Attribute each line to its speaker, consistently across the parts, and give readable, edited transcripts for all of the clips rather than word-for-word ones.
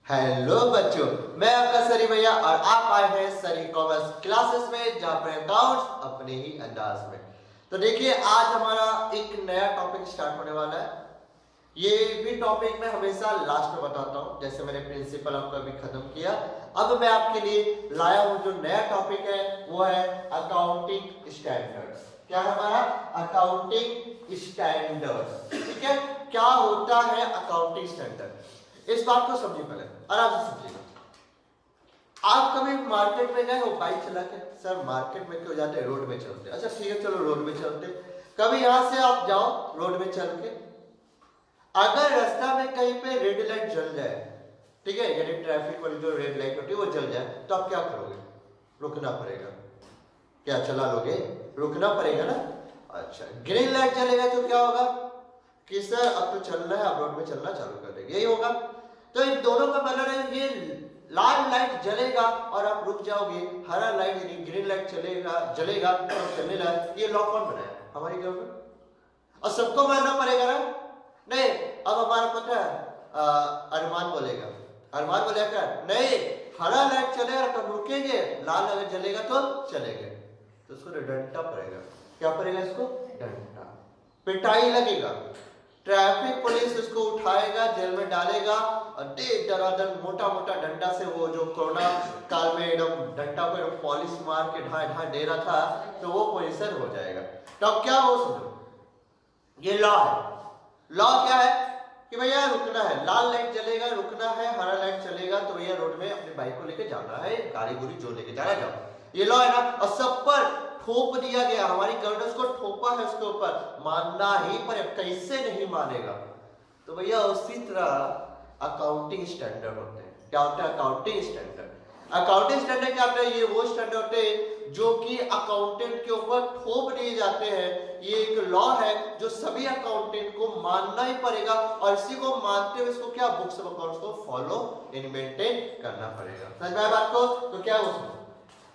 Speaker 1: Hello बच्चों, मैं आपका सरी भैया और आप आए हैं सरी कॉमर्स क्लासेस में, जहाँ पर अकाउंट्स अपने ही अंदाज में। तो देखिए, आज हमारा एक नया टॉपिक स्टार्ट होने वाला है। ये भी टॉपिक मैं हमेशा लास्ट में बताता हूँ, जैसे मैंने प्रिंसिपल आपका भी खत्म किया। अब मैं आपके लिए लाया हूँ जो नया टॉपिक है वो है अकाउंटिंग स्टैंडर्ड्स। क्या है हमारा? Accounting standards. ठीक है, क्या होता है अकाउंटिंग स्टैंडर्ड? इस बात को समझिए, पहले आराम से समझिएगा। आप कभी मार्केट में गए हो बाइक चला के? सर मार्केट में क्यों जाते हैं, रोड में चलते। अच्छा ठीक है, चलो रोड में चलते। कभी यहां से आप जाओ रोड में चल के, अगर रास्ता में कहीं पे रेड लाइट जल जाए, ठीक है, यानी ट्रैफिक वाली जो रेड लाइट होती है वो जल जाए, तो आप क्या करोगे? रुकना पड़ेगा। क्या चला लोगे? रुकना पड़ेगा ना। अच्छा, ग्रीन लाइट चलेगा तो क्या होगा कि सर अब तो चलना है, अब रोड में चलना चालू कर देंगे, यही होगा। तो इन दोनों का मतलब है, ये लाल लाइट जलेगा और आप रुक जाओगे, हरा लाइट यानी ग्रीन लाइट चलेगा जलेगा तो आप चलने लगे। ये लॉ कौन बनाया? हमारी गवर्नमेंट। और सबको मानना पड़ेगा ना? नहीं, अब हमारा पता है अरमान बोलेगा, अरमान बोलेगा नहीं, हरा लाइट चलेगा तो रुकेंगे, लाल लाइट जलेगा तो चलेंगे। तो उसको डंडा पड़ेगा। क्या पड़ेगा इसको? डंडा। पिटाई लगेगा, ट्रैफिक पुलिस उसको उठाएगा, जेल में डालेगा और दरादर मोटा मोटा डंडा से, वो जो कोरोना काल में एकदम डंडा को एकदम पॉलिश मार के ढाई ढाई दे रहा था, तो वो पोजीशन हो जाएगा। तो अब क्या हो, समझो, ये लॉ है। लॉ क्या है कि भैया रुकना है, लाल लाइट जलेगा रुकना है, हरा लाइट चलेगा तो भैया रोड में अपनी बाइक को लेके जाना है, गाड़ी गुड़ी जो लेके जाना है जाओ। ये लॉ है ना। और सब पर थोप दिया गया, हमारी गवर्नेंस को थोपा है उसके ऊपर, मानना ही पर कैसे नहीं मानेगा। तो भैया उसी तरह अकाउंटिंग स्टैंडर्ड होते हैं। क्या होता है अकाउंटिंग स्टैंडर्ड? अकाउंटिंग स्टैंडर्ड क्या होता है? ये वो स्टैंडर्ड होते हैं जो कि अकाउंटेंट के ऊपर थोप दिए जाते हैं। ये एक लॉ है जो सभी अकाउंटेंट को मानना ही पड़ेगा, और इसी को मानते हुए इसको क्या, बुक्स ऑफ अकाउंट्स को फॉलो यानी मेंटेन करना पड़ेगा। समझ में आया बात को? तो क्या हो,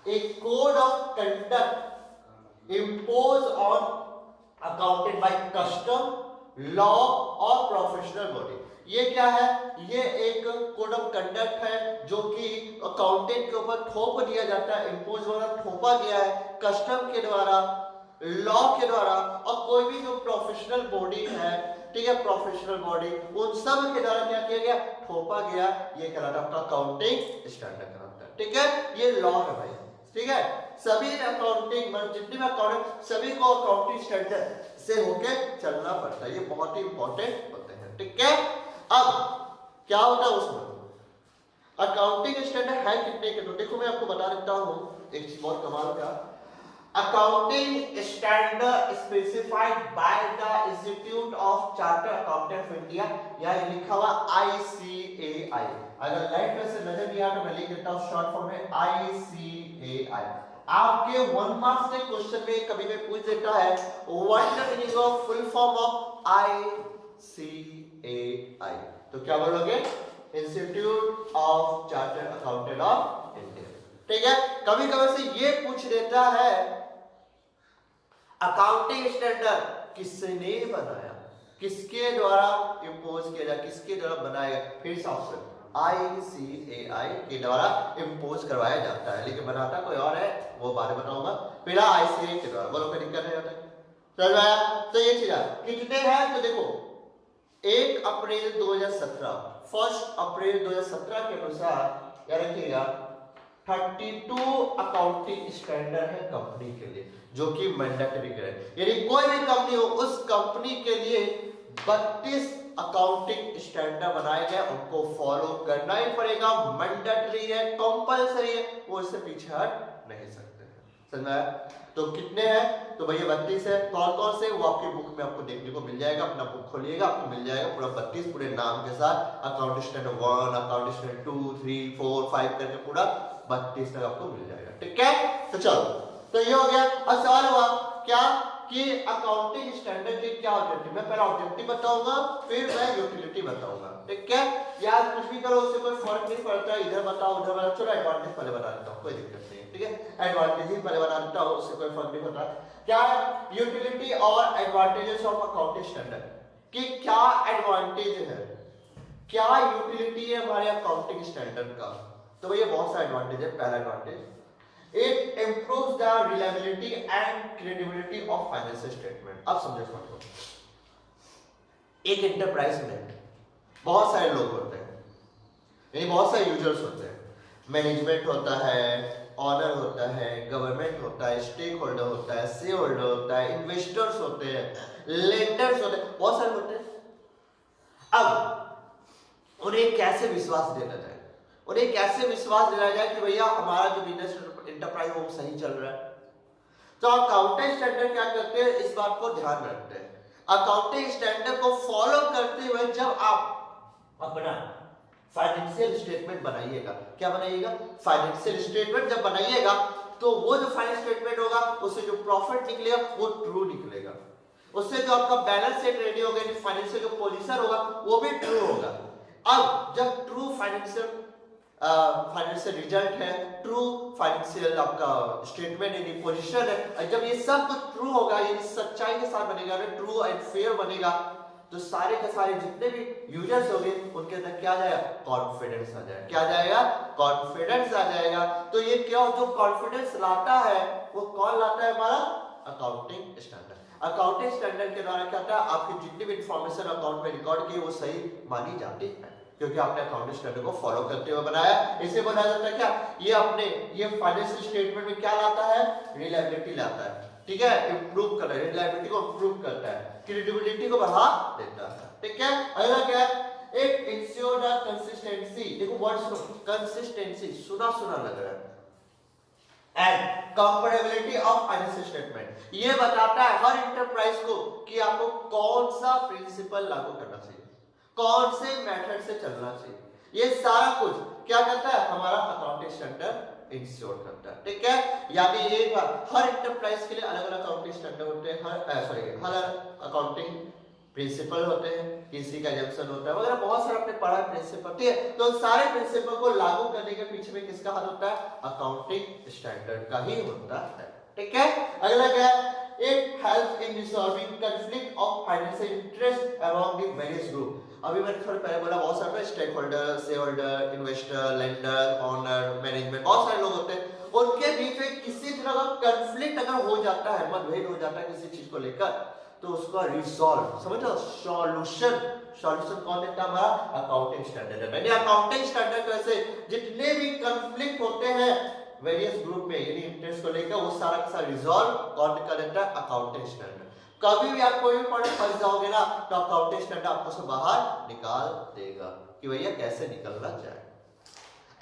Speaker 1: a code of conduct imposed on accounted by custom, law और प्रोफेशनल बॉडी। ये क्या है? ये एक कोड ऑफ कंडक्ट है जो कि अकाउंटेंट के ऊपर थोप दिया जाता है, इम्पोज वाला थोपा गया है कस्टम के द्वारा, लॉ के द्वारा, और कोई भी जो प्रोफेशनल बॉडी है, ठीक है, प्रोफेशनल बॉडी, उन सब के द्वारा क्या किया गया, थोपा गया। ये कहलाता है आपका अकाउंटिंग स्टैंडर्ड कहलाता है। ठीक है, ये लॉ है भाई। ठीक है, सभी अकाउंटिंग मतलब जितने भी अकाउंटिंग, सभी को अकाउंटिंग स्टैंडर्ड से होके चलना पड़ता है। ये बहुत ही इंपॉर्टेंट होते हैं। ठीक है, अब क्या होता है उसमें अकाउंटिंग स्टैंडर्ड है कितने के? तो देखो मैं आपको बता देता हूं एक चीज बहुत कमाल का। Accounting standard specified by the institute of chartered accountant of India, यह लिखा हुआ ICAI। अगर लाइट में से नजर नहीं आ तो मैं लिख देता हूं शॉर्ट फॉर्म में ICAI। आपके 1 मार्क्स के क्वेश्चन में कभी भी पूछ देता है what the meaning of full form of ICAI, तो क्या बोलोगे? Institute of chartered accountant of India. ठीक है, कभी कभी से ये पूछ देता है अकाउंटिंग स्टैंडर्ड किसने बनाया, किसके द्वारा इंपोज किया जाए, किसके द्वारा बनाया गया? फिर से ऑप्शन ICAI के द्वारा इंपोज करवाया जाता है, लेकिन बनाता कोई और है, वो बारे में बताऊंगा। फिलहाल ICAI के द्वारा, बोलो कोई दिक्कत नहीं होता। समझ आया? तो ये चीज कितने हैं? तो देखो 1 अप्रैल 2017, 1 अप्रैल 2017 के अनुसार क्या रखिएगा, 32 अकाउंटिंग स्टैंडर्ड है कंपनी के लिए, जो कि मैंडेटरी है। यानी कोई भी कंपनी हो, उस कंपनी के लिए 32 अकाउंटिंग स्टैंडर्ड बनाए गए, उनको फॉलो करना ही पड़ेगा, मैंडेटरी है, कंपलसरी है, वो इससे पीछे हट नहीं सकते हैं। समझ में आया? तो कितने हैं? तो भैया 32 है। कौन कौन से? वो आपकी बुक में आपको देखने को मिल जाएगा, अपना बुक खोलिएगा आपको मिल जाएगा पूरा 32 पूरे नाम के साथ, अकाउंटिंग स्टैंडर्ड 1, अकाउंटिंग स्टैंडर्ड 2, 3, 4, 5 करके पूरा 32 तक आपको मिल जाएगा। ठीक है, तो चलो, तो ये हो गया। और सवाल हुआ क्या कि अकाउंटिंग स्टैंडर्ड के क्या ऑब्जेक्टिव? मैं पहले ऑब्जेक्टिव बताऊंगा, फिर मैं यूटिलिटी बताऊंगा। ठीक है, यार कुछ भी करो उससे कोई फर्क नहीं पड़ता, इधर बताओ उधर बताओ। चलो एडवांटेज पहले बता देता हूं, कोई दिक्कत नहीं है। ठीक है, एडवांटेज ही पहले बता देता हूं, उससे कोई फर्क नहीं पड़ता। क्या यूटिलिटी और एडवांटेजेस ऑफ अकाउंटिंग स्टैंडर्ड, कि क्या एडवांटेज है, क्या यूटिलिटी है हमारे अकाउंटिंग स्टैंडर्ड का? तो भैया बहुत सारे एडवांटेज है। पहला advantage, it improves the reliability and credibility of financial statement. अब समझो इसको। एक एंटरप्राइज में बहुत सारे लोग होते हैं, यानी बहुत सारे यूजर्स होते हैं। मैनेजमेंट होता है, ऑनर होता है, गवर्नमेंट होता है, स्टेक होल्डर होता है, शेयर होल्डर होता है, इन्वेस्टर्स होते हैं, लेंडर्स होते हैं, बहुत सारे होते हैं। अब उन्हें कैसे विश्वास देना जाए? उन्हें कैसे विश्वास दिलाया जाए कि भैया हमारा जो बिजनेस एंटरप्राइज वो सही चल रहा है? तो अकाउंटिंग स्टैंडर्ड क्या करते हैं, इस बात को ध्यान रखते हैं। अकाउंटिंग स्टैंडर्ड को फॉलो करते हुए जब आप अपना फाइनेंशियल स्टेटमेंट बनाइएगा, क्या बनाइएगा? फाइनेंशियल स्टेटमेंट जब बनाइएगा तो वो जो फाइनेंशियल स्टेटमेंट होगा उससे जो प्रॉफिट निकलेगा वो ट्रू निकलेगा, उससे जो आपका बैलेंस शीट रेडी होगा, फाइनेंशियल जो पोजीशन होगा वो भी ट्रू होगा। अब जब ट्रू फाइनेंशियल रिजल्ट है, ट्रू फाइनेंशियल आपका स्टेटमेंट यानी पोजीशन है, जब ये सब कुछ ट्रू होगा यानी सच्चाई के साथ बनेगा, ट्रू एंड फेयर बनेगा, तो सारे के सारे जितने भी यूजर्स होंगे उनके अंदर क्या आ जाएगा? कॉन्फिडेंस आ जाएगा। क्या आ जाएगा? कॉन्फिडेंस आ जाएगा। तो ये क्या जो कॉन्फिडेंस लाता है वो कौन लाता है? हमारा अकाउंटिंग स्टैंडर्ड। अकाउंटिंग स्टैंडर्ड के द्वारा क्या होता है, आपकी जितनी भी इंफॉर्मेशन अकाउंट में रिकॉर्ड की वो सही मानी जाती है, क्योंकि आपने अकाउंटिंग स्टैंडर्ड को फॉलो करते हुए बनाया। इसे बोला जाता है क्या? ये फाइनेंशियल स्टेटमेंट में क्या लाता है? रिलायबिलिटी लाता है, ठीक है, इंप्रूव कर रहा है, रिलायबिलिटी को इंप्रूव करता है, क्रेडिबिलिटी को बढ़ा देता है, ठीक है। अगला क्या है? It ensure the consistency. देखो वर्ड सुनो, कंसिस्टेंसी सुना सुना लग रहा है, and comparability of financial statement. ये बताता है हर एंटरप्राइज को कि आपको कौन सा प्रिंसिपल लागू करना चाहिए, कौन से मेथड से चलना चाहिए। ये सारा कुछ क्या करता है? हमारा अकाउंटिंग स्टैंडर्ड इंश्योर करता है, ठीक है। यानी एक बार हर एंटरप्राइज के लिए अलग अलग अकाउंटिंग स्टैंडर्ड होते हैं, हर अकाउंटिंग प्रिंसिपल होते हैं, किसी का एग्जाम्पशन होता है वगैरह, बहुत सारे आपने पढ़ा प्रिंसिपल, ठीक है। तो सारे प्रिंसिपल को लागू करने के पीछे में किसका हाथ होता है? अकाउंटिंग स्टैंडर्ड का ही होता है, ठीक है। अगला क्या है? It helps in resolving conflict of financial interest among the various group. अभी मैंने थोड़ा पहले बोला बहुत सारे stake holder, share holder, investor, lender, owner, management, बहुत सारे लोग होते हैं। उनके बीच में किसी तरह का कॉन्फ्लिक्ट अगर हो जाता है, मतभेद हो जाता है किसी चीज को लेकर, तो उसका रिजॉल्व समझो, सॉल्यूशन कौन देता है? हमारा अकाउंटिंग स्टैंडर्ड। यानी अकाउंटिंग स्टैंडर्ड कैसे जितने भी कॉन्फ्लिक्ट होते हैं वेरियस ग्रुप में यानी इंटरेस्ट को लेकर, वो सारा का सारा रिजॉल्व कौन कर देता है? Accounting standard. कभी भी आप कोई भी पॉइंट फंस जाओगे ना तो अकाउंटिंग स्टैंडर्ड आपको से बाहर निकाल देगा कि भैया कैसे निकलना जाए।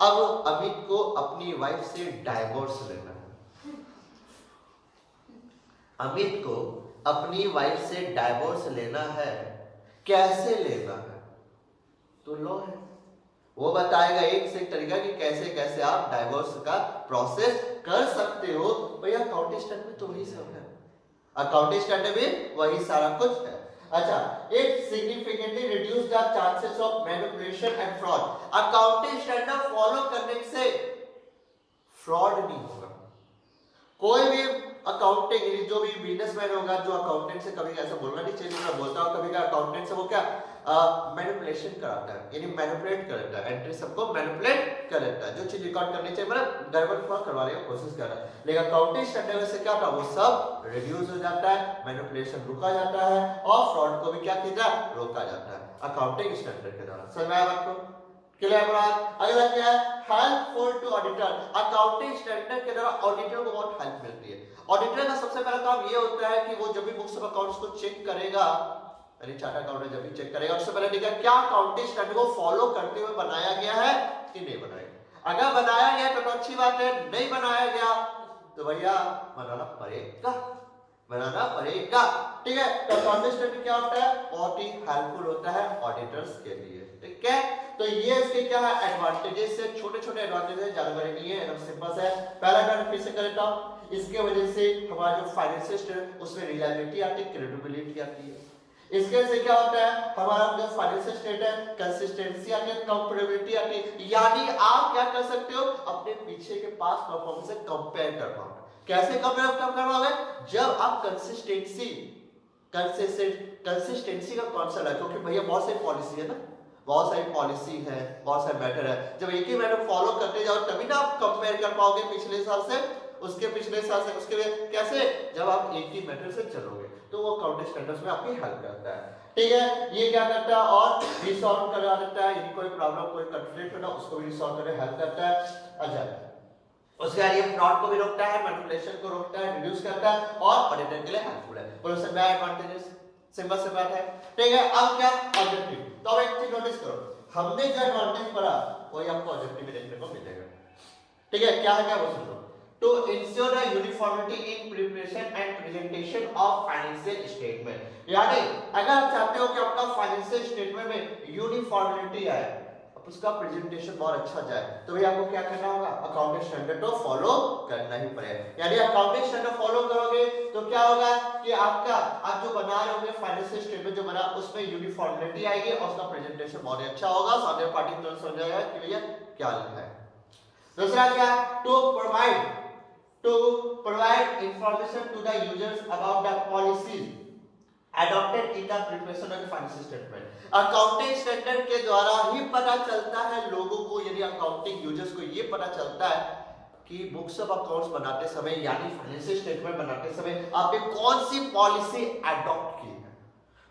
Speaker 1: अब अमित को अपनी वाइफ से डाइवोर्स लेना है, अमित को अपनी वाइफ से डाइवोर्स लेना है, कैसे लेना है? तो लो है, वो बताएगा एक से एक तरीका कि कैसे कैसे आप डाइवोर्स का प्रोसेस कर सकते हो। भैया अकाउंटिंग स्टैंडर्ड में तो वही सब है, अकाउंटिंग स्टैंडर्ड में वही सारा कुछ है। अच्छा, it significantly reduce the chances of manipulation and fraud. Accounting standard follow करने से फ्रॉड नहीं होगा। कोई भी अकाउंटिंग जो भी बिजनेसमैन होगा जो अकाउंटेंट से कभी ऐसा बोलना नहीं चाहिए, मैं बोलता हूँ कभी का अकाउंटेंट से वो क्या मैनिपुलेशन कराता है, यानी मैनिपुलेट करता है, एंट्री सबको मैनिपुलेट कर देता है, जो चीज रिकॉर्ड करनी चाहिए मतलब गड़बड़ करवाने की कोशिश कर रहा है। लेकिन अकाउंटिंग स्टैंडर्ड से क्या होता है? वो सब रिड्यूस हो जाता है, मैनिपुलेशन रुका जाता है और फ्रॉड को भी क्या किया जाता है? रोका जाता है अकाउंटिंग स्टैंडर्ड के द्वारा। समझ में आया आपको? क्लियर बात? अगला क्या है? Helpful to auditor. Accounting standard के द्वारा ऑडिटर को बहुत हेल्प मिलती है। ऑडिटर का सबसे पहला काम ये होता है कि वो जब भी बुक्स ऑफ अकाउंट्स को चेक करेगा, यानी चार्टर्ड अकाउंटेंट जब भी चेक करेगा उससे पहले देखा क्या अकाउंटिंग स्टैंडर्ड को फॉलो करते हुए बनाया गया है कि नहीं बनाया गया। अगर बनाया गया तो अच्छी बात है, नहीं बनाया गया तो भैया बनाना पड़ेगा, बनाना पड़ेगा, ठीक है। तो अकाउंटिंग स्टैंडर्ड क्या होता है? बहुत ही हेल्पफुल होता है ऑडिटर्स के लिए, ठीक है। तो ये इसके क्या है? एडवांटेजेस है, छोटे-छोटे एडवांटेजेस है, ज्यादा बड़े नहीं है, एकदम सिंपल है। पहला एडवांटेज फिर से कर देता हूं, इसके वजह से हमारा जो फाइनेंशियल स्टेटमेंट उसमें रिलायबिलिटी आती है, क्रेडिबिलिटी आती है। इसके से क्या होता है? हमारा जो फाइनेंशियल स्टेट है कंसिस्टेंसी आती है, कंपेरेबिलिटी आती है, यानी आप क्या कर सकते हो? अपने पीछे के पास परफॉर्मेंस से कंपेयर कर पाओगे। कैसे कंपेयर करवाओगे? जब आप कंसिस्टेंसी का कॉन्सेप्ट है, क्योंकि भैया बहुत सारी पॉलिसी है ना, बहुत सारी पॉलिसी है, बहुत सारे मैटर है। जब एक ही मैटर फॉलो करते जाओ तभी ना आप कंपेयर कर पाओगे पिछले साल से, उसके पिछले साल से, उसके कैसे, जब आप एक ही मैटर से चलोगे तो वो अकाउंटिंग स्टैंडर्ड्स में आपकी हेल्प करता है। ठीक है, ये क्या करता है और रिसॉल्व करा देता है, यदि कोई प्रॉब्लम कोई कंफ्लिक्ट हो ना उसको भी रिसॉल्व करने हेल्प करता है। अच्छा, उसके बाद ये फ्रॉड को भी रोकता है, मैनिपुलेशन को रोकता है, रिड्यूस करता है और ऑडिटर के लिए हेल्पफुल है। बोलो सर क्या एडवांटेजेस, सिंपल सी बात है। ठीक है, अब क्या ऑब्जेक्टिव, तो अब एक चीज नोटिस करो, हमने जो एडवांटेज पढ़ा वही आपको ऑब्जेक्टिव में देखने को मिलेगा। ठीक है, क्या है क्या वो सुनो। To ensure a uniformity in preparation and presentation of financial statement, यानी अगर आप चाहते हो कि आपका फाइनेंशियल स्टेटमेंट में यूनिफॉर्मिलिटी आए, उसका प्रेजेंटेशन बहुत अच्छा जाए, तो भैया आपको क्या करना होगा, अकाउंटिंग स्टैंडर्ड को फॉलो करना ही पड़ेगा। यानी अकाउंटिंग स्टैंडर्ड फॉलो करोगे तो क्या होगा कि आपका आप जो बना रहे होंगे फाइनेंशियल स्टेटमेंट जो बना उसमें यूनिफॉर्मिलिटी आएगी और उसका प्रेजेंटेशन बहुत अच्छा होगा, सामने पार्टी तुरंत समझ जाएगा कि भैया क्या लिखा है। दूसरा क्या, to provide information to the users about the policies adopted in the preparation of the financial statement। Accounting standard के द्वारा ही पता चलता है लोगों को, यानी अकाउंटिंग यूजर्स को ये पता चलता है कि बुक्स ऑफ अकाउंट्स बनाते समय यानी फाइनेंशियल स्टेटमेंट बनाते समय आपने कौन सी पॉलिसी अडॉप्ट की है,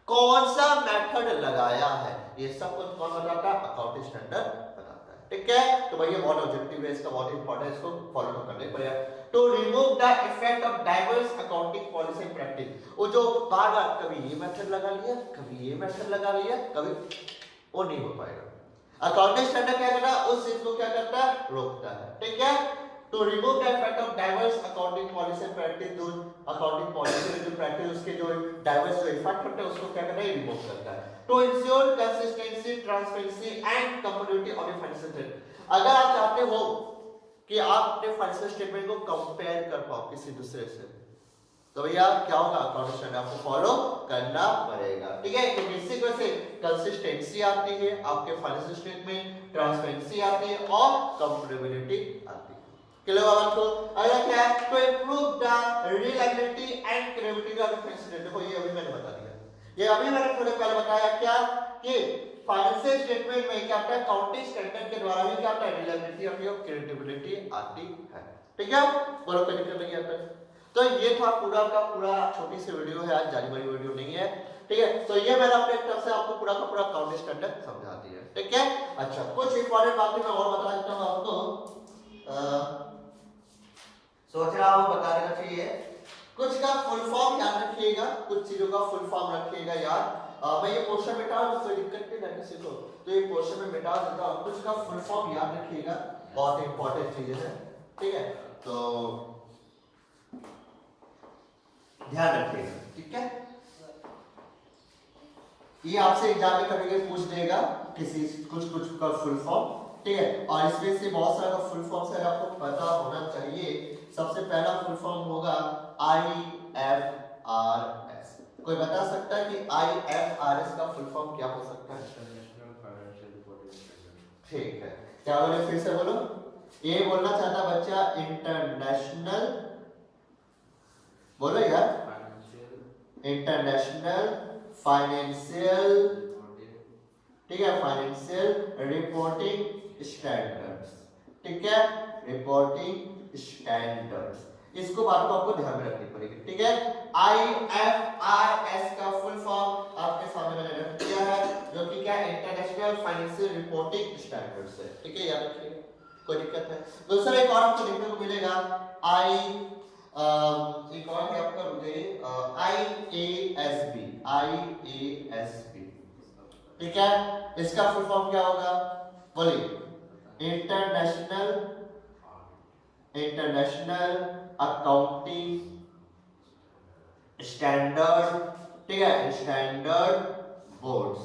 Speaker 1: कौन सा मेथड लगाया है, ये सब कुछ कौन बताता है, अकाउंटिंग स्टैंडर्ड बताता है। ठीक है, तो भैया बहुत ऑब्जेक्टिव है, इसका बहुत इंपॉर्टेंट है, इसको फॉलो तो करना ही पड़ेगा। To remove the effect of diverse accounting policy and practice, वो जो बार-बार कभी ये मेथड लगा लिया, कभी ये मेथड लगा लिया, कभी वो नहीं हो पाएगा। अकाउंटिंग स्टैंडर्ड क्या करता है, उस चीज को क्या करता है, रोकता है। ठीक है, to remove the effect of diverse accounting policy and practice, जो अकाउंटिंग पॉलिसी में जो प्रैक्टिस उसके जो डाइवर्स जो इफेक्ट होते हैं उसको क्या करता है, रिमूव करता है। To ensure consistency, transparency and comparability of the financial statement, अगर आप चाहते हो कि आप अपने फाइनेंशियल स्टेटमेंट को कंपेयर कर पाओ किसी दूसरे से, तो भैया क्या होगा, अकाउंटिंग स्टैंडर्ड आपको फॉलो करना पड़ेगा। ठीक है, तो बेसिक वैसे कंसिस्टेंसी आती है आपके फाइनेंशियल स्टेटमेंट, ट्रांसपेरेंसी आती है और कंपेरेबिलिटी आती है। क्लियर हुआ आपको? अगला क्या है, to improve the reliability and credibility of the financial statement. देखो ये अभी मैंने बता दिया, ये अभी मैंने थोड़े पहले बताया क्या कि फाइनेंशियल स्टेटमेंट में क्या होता है, अकाउंटिंग स्टैंडर्ड के द्वारा ही क्या होता है, रिलायबिलिटी और क्रेडिबिलिटी आती है। ठीक है, बोलो कोई दिक्कत नहीं आता। तो ये था पूरा का पूरा, छोटी सी वीडियो है आज, जारी बड़ी वीडियो नहीं है। ठीक है, तो ये मैंने अपने तरफ से आपको पूरा का पूरा अकाउंटिंग स्टैंडर्ड समझा दिया। ठीक है, अच्छा कुछ इंपॉर्टेंट बातें मैं और बता देता हूं आपको, सोच रहा हूं बताने का चाहिए, कुछ का फुल फॉर्म याद रखिएगा, कुछ चीजों का फुल फॉर्म रखिएगा याद। मैं ये पोर्शन मिटा दूं, कोई दिक्कत नहीं है किसी को, तो ये पोर्शन में मिटा देता हूं, कुछ का फुल फॉर्म याद रखिएगा, बहुत इंपॉर्टेंट चीजें हैं। ठीक है, तो ध्यान रखिएगा। ठीक है, ये आपसे एग्जाम में कभी पूछ देगा किसी कुछ का फुल फॉर्म। ठीक है, और इसमें से बहुत सारा फुल फॉर्म से आपको पता होना चाहिए। सबसे पहला फुल फॉर्म होगा IFRS। कोई बता सकता है कि IFRS का फुल फॉर्म क्या हो सकता है? International financial reporting standard. ठीक है, क्या बोले, फिर से बोलो। ये बोलना चाहता बच्चा इंटरनेशनल, बोलो यार, इंटरनेशनल फाइनेंशियल, ठीक है, फाइनेंशियल रिपोर्टिंग स्टैंडर्ड्स। ठीक है, रिपोर्टिंग स्टैंडर्ड्स, इसको बात को आपको ध्यान में रखनी पड़ेगी। ठीक है, IFRS का फुल फॉर्म आपके सामने मैंने रख दिया है, जो कि क्या इंटरनेशनल फाइनेंशियल रिपोर्टिंग स्टैंडर्ड्स है। ठीक है, याद रखिए, कोई दिक्कत है। दूसरा एक और आपको देखने को मिलेगा एक और है आपका, IASB। ठीक है, इसका फुल फॉर्म क्या होगा, बोलिए, इंटरनेशनल अकाउंटिंग स्टैंडर्ड। ठीक है, स्टैंडर्ड बोर्ड्स,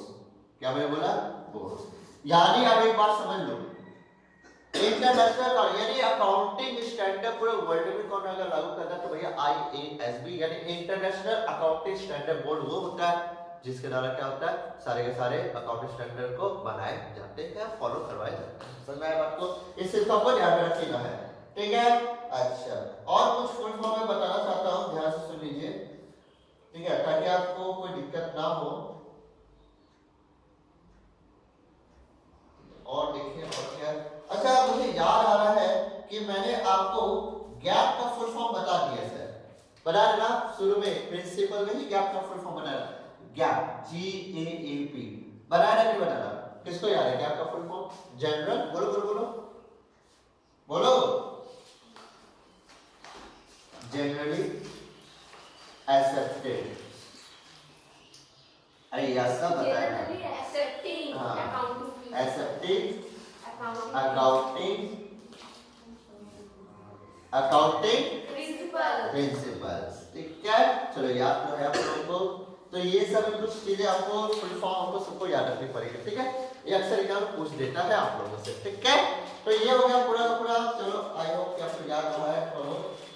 Speaker 1: क्या मैंने बोला, बोर्ड्स। यानी आप एक बात समझ लो, इंटरनेशनल यानी अकाउंटिंग स्टैंडर्ड पूरे वर्ल्ड में कौन अगर लागू करता है तो भैया IASB यानी इंटरनेशनल अकाउंटिंग स्टैंडर्ड बोर्ड वो होता है जिसके द्वारा क्या होता है, सारे के सारे अकाउंटिंग स्टैंडर्ड को बनाए जाते हैं, फॉलो करवाए जाते हैं। समझ में आया बात को? इस चीज को आपको ध्यान में रखना है। ठीक है, अच्छा और कुछ फुल फॉर्म में बताना चाहता हूं, ध्यान से सुन लीजिए। ठीक है, ताकि आपको कोई दिक्कत ना हो। याद आ रहा है कि मैंने आपको गैप का फुल फॉर्म बता दिया सर, बता देना शुरू में प्रिंसिपल में ही गैप का फुल फॉर्म बनाना, गैप GAAP बनाना नहीं बनाना, किसको याद है गैप का फुल फॉर्म? जनरल, बोलो बोलो बोलो बोलो, जनरली एक्सेप्टेड, अरे यह सब बताया,
Speaker 2: एक्सेप्टिंग
Speaker 1: अकाउंटिंग
Speaker 2: प्रिंसिपल्स,
Speaker 1: ठीक है। चलो याद तो है आप लोगों को, तो ये सब कुछ चीजें आपको फुल फॉर्म आपको सबको याद रखनी पड़ेगी, ठीक है। ये अक्सर एग्जाम पूछ देता है आप लोगों से, ठीक है। तो ये हो गया पूरा का पूरा, चलो आई होप कि आपको याद रहा है। और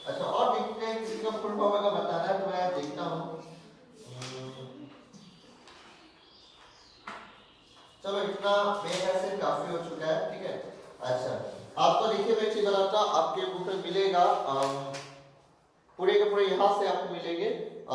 Speaker 1: अच्छा और देखते हैं किसी का फुल फॉर्म का बताना है, तो मैं देखता हूँ। चलो इतना मेरे से काफी हो चुका है, ठीक है। अच्छा आपको देखिए मैं एक चीज बताता हूँ, आपके बुक में मिलेगा पूरे के पूरे यहाँ से आपको मिलेंगे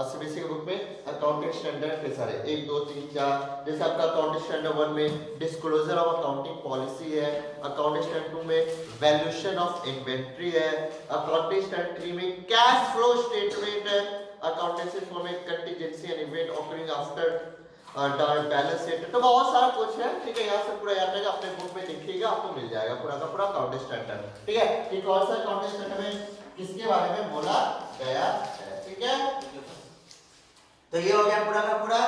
Speaker 1: सीबीएसई के बुक में अकाउंटिंग स्टैंडर्ड के सारे 1 2 3 4, जैसे आपका अकाउंटिंग स्टैंडर्ड 1 में डिस्क्लोजर ऑफ अकाउंटिंग पॉलिसी है, अकाउंटिंग स्टैंडर्ड 2 में वैल्यूएशन ऑफ इन्वेंट्री है, अकाउंटिंग स्टैंडर्ड 3 में कैश फ्लो स्टेटमेंट है, अकाउंटेंसी 4 में contingency and event occurring after balance sheet. तो बहुत सारा कुछ है, ठीक है। यहाँ से पूरा याद रहेगा, अपने बुक में देखिएगा आपको मिल जाएगा पूरा का पूरा अकाउंटिंग स्टैंडर्ड, ठीक है। कि कौन सा अकाउंटिंग स्टैंडर्ड में किसके बारे में बोला गया है, ठीक है। तो ये हो गया पूरा का पूरा,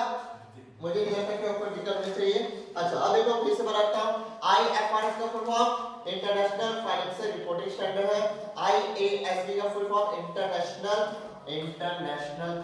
Speaker 1: मुझे नहीं लगता कि ऊपर निकलने चाहिए। अच्छा अब देखो फिर से बताता हूँ, IFRS का full form international financial reporting standard है, IASB का फुल फॉर्म इंटरनेशनल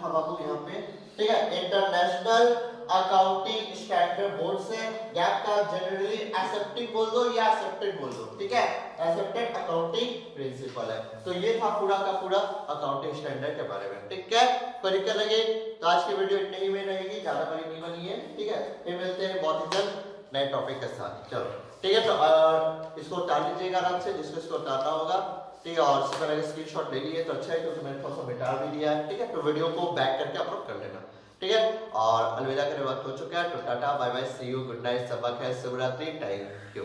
Speaker 1: था बाबू यहाँ पे, ठीक है, इंटरनेशनल अकाउंटिंग स्टैंडर्ड बोर्ड से। गैप का जनरली एक्सेप्टेड बोल दो या एक्सेप्टेड बोल दो, ठीक है, एक्सेप्टेड अकाउंटिंग प्रिंसिपल है। तो ये था पूरा का पूरा अकाउंटिंग स्टैंडर्ड के बारे में, ठीक है। कोई दिक्कत लगे तो आज की वीडियो इतने ही में रहेगी, ज्यादा बड़ी नहीं बनी है, ठीक है। फिर मिलते हैं बहुत ही जल्द नए टॉपिक के साथ, चलो ठीक है। तो इसको उतार लीजिएगा आराम से, जिसको इसको उतारना होगा, ठीक है। और इसका अगर स्क्रीनशॉट ले लिए तो अच्छा है, क्योंकि मैंने थोड़ा सा मिटा भी दिया है, ठीक है। तो वीडियो को बैक करके अपलोड कर लेना, ठीक है। और अलविदा करने वक्त हो चुका है, तो टाटा bye bye, see you, good night, सबक है, शुभ रात्रि, थैंक यू।